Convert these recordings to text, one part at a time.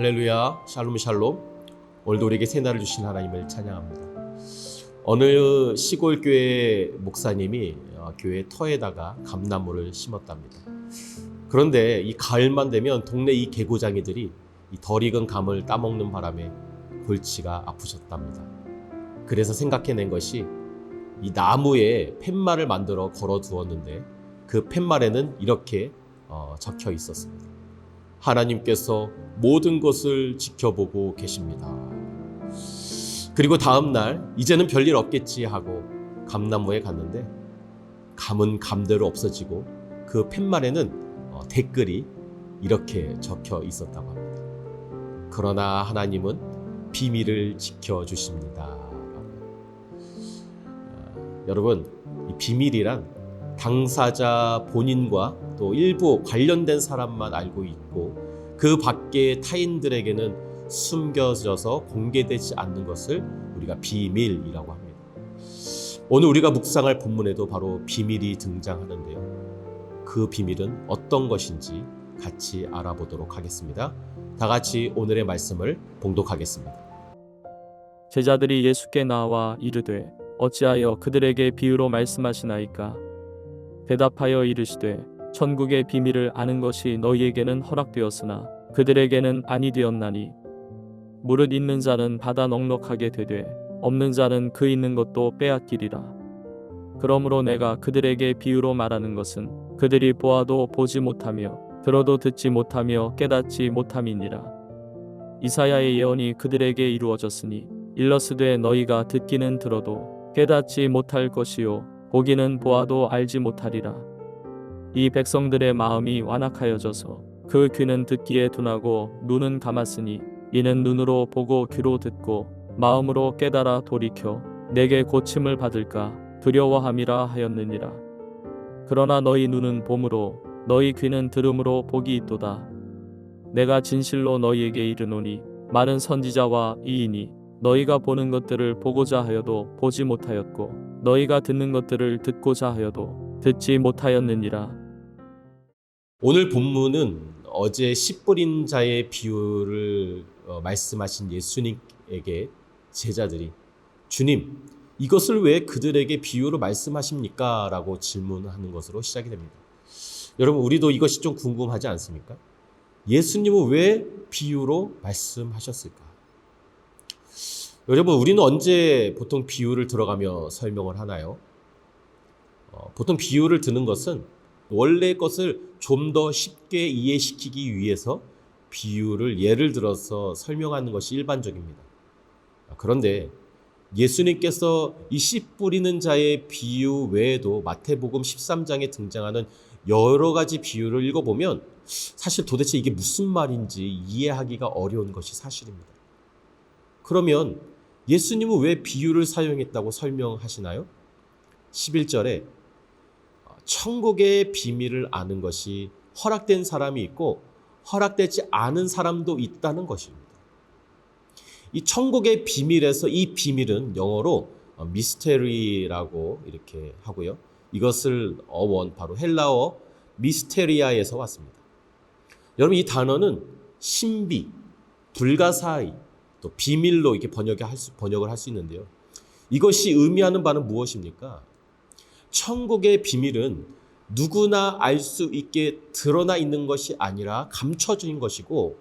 할렐루야, 샬롬 샬롬. 오늘도 우리에게 새날을 주신 하나님을 찬양합니다. 어느 시골 교회 목사님이 교회 터에다가 감나무를 심었답니다. 그런데 이 가을만 되면 동네 이 개구장이들이 이 덜 익은 감을 따먹는 바람에 골치가 아프셨답니다. 그래서 생각해낸 것이 이 나무에 팻말을 만들어 걸어 두었는데 그 팻말에는 이렇게 적혀 있었습니다. 하나님께서 모든 것을 지켜보고 계십니다. 그리고 다음 날 이제는 별일 없겠지 하고 감나무에 갔는데 감은 감대로 없어지고 그 팻말에는 댓글이 이렇게 적혀 있었다고 합니다. 그러나 하나님은 비밀을 지켜주십니다. 여러분, 이 비밀이란 당사자 본인과 또 일부 관련된 사람만 알고 있고 그 밖의 타인들에게는 숨겨져서 공개되지 않는 것을 우리가 비밀이라고 합니다. 오늘 우리가 묵상할 본문에도 바로 비밀이 등장하는데요. 그 비밀은 어떤 것인지 같이 알아보도록 하겠습니다. 다 같이 오늘의 말씀을 봉독하겠습니다. 제자들이 예수께 나와 이르되 어찌하여 그들에게 비유로 말씀하시나이까? 대답하여 이르시되 천국의 비밀을 아는 것이 너희에게는 허락되었으나 그들에게는 아니 되었나니 무릇 있는 자는 받아 넉넉하게 되되 없는 자는 그 있는 것도 빼앗기리라. 그러므로 내가 그들에게 비유로 말하는 것은 그들이 보아도 보지 못하며 들어도 듣지 못하며 깨닫지 못함이니라. 이사야의 예언이 그들에게 이루어졌으니 일러스되 너희가 듣기는 들어도 깨닫지 못할 것이요 보기는 보아도 알지 못하리라. 이 백성들의 마음이 완악하여져서 그 귀는 듣기에 둔하고 눈은 감았으니 이는 눈으로 보고 귀로 듣고 마음으로 깨달아 돌이켜 내게 고침을 받을까 두려워함이라 하였느니라. 그러나 너희 눈은 봄으로 너희 귀는 들음으로 복이 있도다. 내가 진실로 너희에게 이르노니 많은 선지자와 이인이 너희가 보는 것들을 보고자 하여도 보지 못하였고 너희가 듣는 것들을 듣고자 하여도 듣지 못하였느니라. 오늘 본문은 어제 씨 뿌린 자의 비유를 말씀하신 예수님에게 제자들이 주님, 이것을 왜 그들에게 비유로 말씀하십니까? 라고 질문하는 것으로 시작이 됩니다. 여러분, 우리도 이것이 좀 궁금하지 않습니까? 예수님은 왜 비유로 말씀하셨을까? 여러분, 우리는 언제 보통 비유를 들어가며 설명을 하나요? 보통 비유를 드는 것은 원래 것을 좀 더 쉽게 이해시키기 위해서 비유를 예를 들어서 설명하는 것이 일반적입니다. 그런데 예수님께서 이 씨 뿌리는 자의 비유 외에도 마태복음 13장에 등장하는 여러 가지 비유를 읽어보면 사실 도대체 이게 무슨 말인지 이해하기가 어려운 것이 사실입니다. 그러면 예수님은 왜 비유를 사용했다고 설명하시나요? 11절에 천국의 비밀을 아는 것이 허락된 사람이 있고 허락되지 않은 사람도 있다는 것입니다. 이 천국의 비밀에서 이 비밀은 영어로 미스테리라고 이렇게 하고요. 이것을 어원 바로 헬라어 미스테리아에서 왔습니다. 여러분, 이 단어는 신비, 불가사의, 또 비밀로 이렇게 번역을 할 수 있는데요. 이것이 의미하는 바는 무엇입니까? 천국의 비밀은 누구나 알 수 있게 드러나 있는 것이 아니라 감춰진 것이고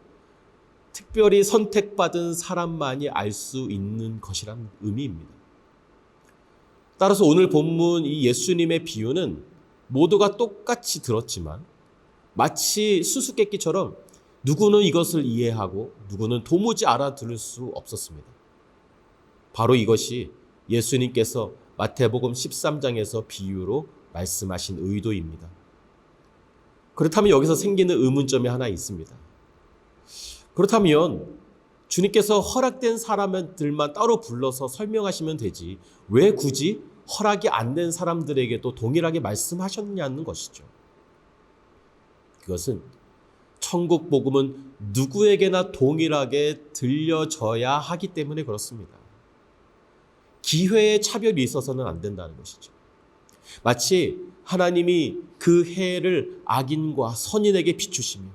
특별히 선택받은 사람만이 알 수 있는 것이란 의미입니다. 따라서 오늘 본문 이 예수님의 비유는 모두가 똑같이 들었지만 마치 수수께끼처럼 누구는 이것을 이해하고 누구는 도무지 알아들을 수 없었습니다. 바로 이것이 예수님께서 마태복음 13장에서 비유로 말씀하신 의도입니다. 그렇다면 여기서 생기는 의문점이 하나 있습니다. 그렇다면 주님께서 허락된 사람들만 따로 불러서 설명하시면 되지 왜 굳이 허락이 안 된 사람들에게도 동일하게 말씀하셨냐는 것이죠. 그것은 천국 복음은 누구에게나 동일하게 들려져야 하기 때문에 그렇습니다. 기회의 차별이 있어서는 안 된다는 것이죠. 마치 하나님이 그 해를 악인과 선인에게 비추시며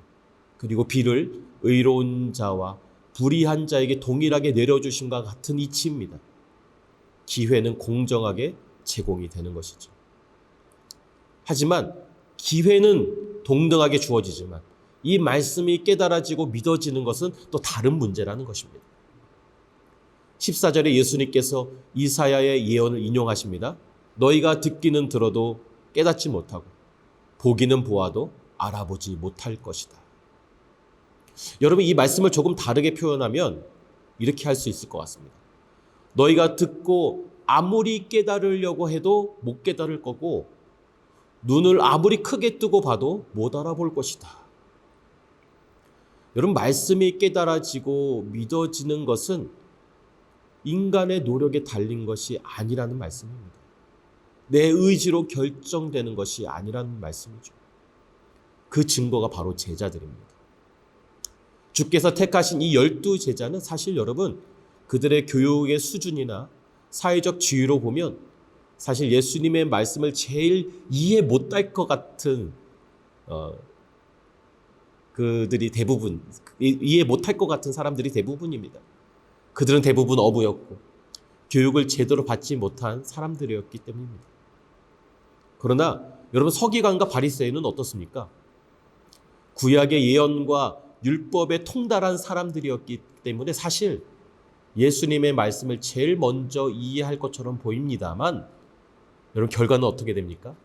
그리고 비를 의로운 자와 불의한 자에게 동일하게 내려주심과 같은 이치입니다. 기회는 공정하게 제공이 되는 것이죠. 하지만 기회는 동등하게 주어지지만 이 말씀이 깨달아지고 믿어지는 것은 또 다른 문제라는 것입니다. 14절에 예수님께서 이사야의 예언을 인용하십니다. 너희가 듣기는 들어도 깨닫지 못하고 보기는 보아도 알아보지 못할 것이다. 여러분, 이 말씀을 조금 다르게 표현하면 이렇게 할 수 있을 것 같습니다. 너희가 듣고 아무리 깨달으려고 해도 못 깨달을 거고 눈을 아무리 크게 뜨고 봐도 못 알아볼 것이다. 여러분, 말씀이 깨달아지고 믿어지는 것은 인간의 노력에 달린 것이 아니라는 말씀입니다. 내 의지로 결정되는 것이 아니라는 말씀이죠. 그 증거가 바로 제자들입니다. 주께서 택하신 이 12제자는 사실 여러분, 그들의 교육의 수준이나 사회적 지위로 보면 사실 예수님의 말씀을 제일 이해 못할 것 같은 그들이 대부분, 이해 못할 것 같은 사람들이 대부분입니다. 그들은 대부분 어부였고 교육을 제대로 받지 못한 사람들이었기 때문입니다. 그러나 여러분, 서기관과 바리새인은 어떻습니까? 구약의 예언과 율법에 통달한 사람들이었기 때문에 사실 예수님의 말씀을 제일 먼저 이해할 것처럼 보입니다만 여러분, 결과는 어떻게 됩니까?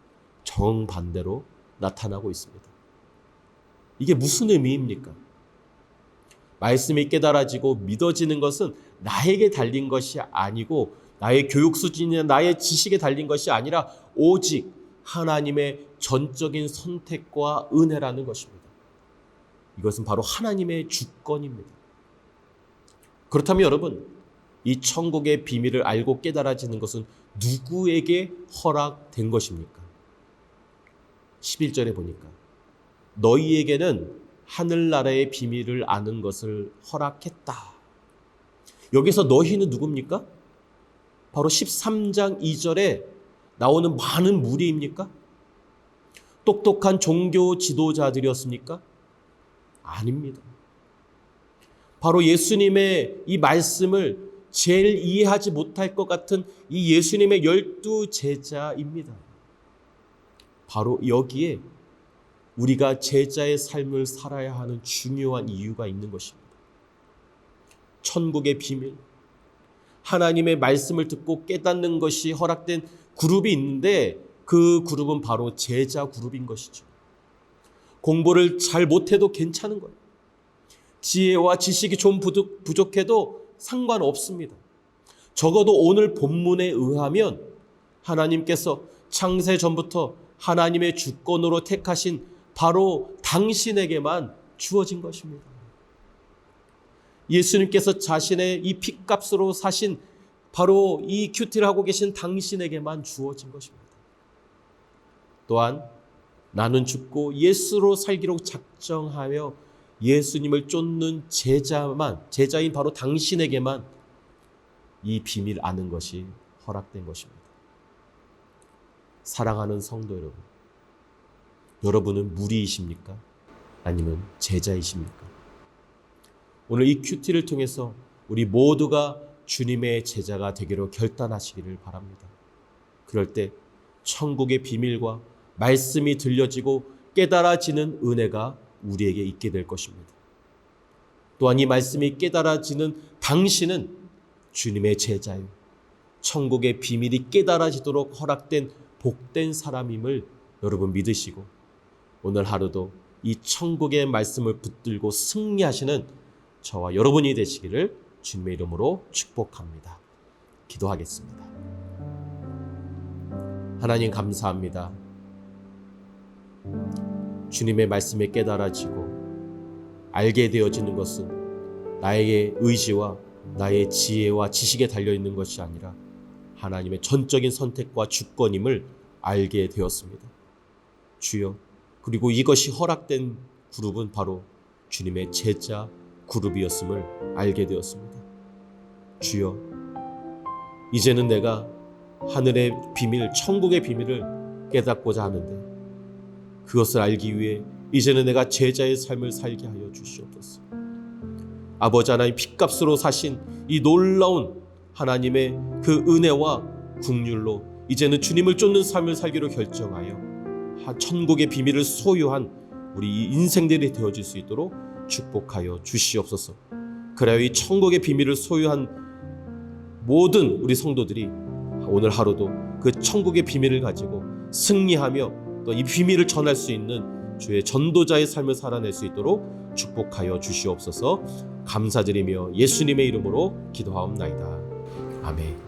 정반대로 나타나고 있습니다. 이게 무슨 의미입니까? 말씀이 깨달아지고 믿어지는 것은 나에게 달린 것이 아니고 나의 교육 수준이나 나의 지식에 달린 것이 아니라 오직 하나님의 전적인 선택과 은혜라는 것입니다. 이것은 바로 하나님의 주권입니다. 그렇다면 여러분, 이 천국의 비밀을 알고 깨달아지는 것은 누구에게 허락된 것입니까? 11절에 보니까 너희에게는 하늘나라의 비밀을 아는 것을 허락했다. 여기서 너희는 누굽니까? 바로 13장 2절에 나오는 많은 무리입니까? 똑똑한 종교 지도자들이었습니까? 아닙니다. 바로 예수님의 이 말씀을 제일 이해하지 못할 것 같은 이 예수님의 12제자입니다. 바로 여기에 우리가 제자의 삶을 살아야 하는 중요한 이유가 있는 것입니다. 천국의 비밀, 하나님의 말씀을 듣고 깨닫는 것이 허락된 그룹이 있는데 그 그룹은 바로 제자 그룹인 것이죠. 공부를 잘 못해도 괜찮은 거예요. 지혜와 지식이 좀 부족해도 상관없습니다. 적어도 오늘 본문에 의하면 하나님께서 창세 전부터 하나님의 주권으로 택하신 바로 당신에게만 주어진 것입니다. 예수님께서 자신의 이 핏값으로 사신 바로 이 큐티를 하고 계신 당신에게만 주어진 것입니다. 또한 나는 죽고 예수로 살기로 작정하며 예수님을 쫓는 제자인 바로 당신에게만 이 비밀 아는 것이 허락된 것입니다. 사랑하는 성도 여러분, 여러분은 무리이십니까? 아니면 제자이십니까? 오늘 이 큐티를 통해서 우리 모두가 주님의 제자가 되기로 결단하시기를 바랍니다. 그럴 때 천국의 비밀과 말씀이 들려지고 깨달아지는 은혜가 우리에게 있게 될 것입니다. 또한 이 말씀이 깨달아지는 당신은 주님의 제자요, 천국의 비밀이 깨달아지도록 허락된 복된 사람임을 여러분 믿으시고 오늘 하루도 이 천국의 말씀을 붙들고 승리하시는 저와 여러분이 되시기를 주님의 이름으로 축복합니다. 기도하겠습니다. 하나님 감사합니다. 주님의 말씀에 깨달아지고 알게 되어지는 것은 나의 의지와 나의 지혜와 지식에 달려있는 것이 아니라 하나님의 전적인 선택과 주권임을 알게 되었습니다. 주여, 그리고 이것이 허락된 그룹은 바로 주님의 제자 그룹이었음을 알게 되었습니다. 주여, 이제는 내가 하늘의 비밀, 천국의 비밀을 깨닫고자 하는데 그것을 알기 위해 이제는 내가 제자의 삶을 살게 하여 주시옵소서. 아버지 하나님 핏값으로 사신 이 놀라운 하나님의 그 은혜와 긍휼로 이제는 주님을 쫓는 삶을 살기로 결정하여 천국의 비밀을 소유한 우리 인생들이 되어질 수 있도록 축복하여 주시옵소서. 그래야 이 천국의 비밀을 소유한 모든 우리 성도들이 오늘 하루도 그 천국의 비밀을 가지고 승리하며 또 이 비밀을 전할 수 있는 주의 전도자의 삶을 살아낼 수 있도록 축복하여 주시옵소서. 감사드리며 예수님의 이름으로 기도하옵나이다. 아멘.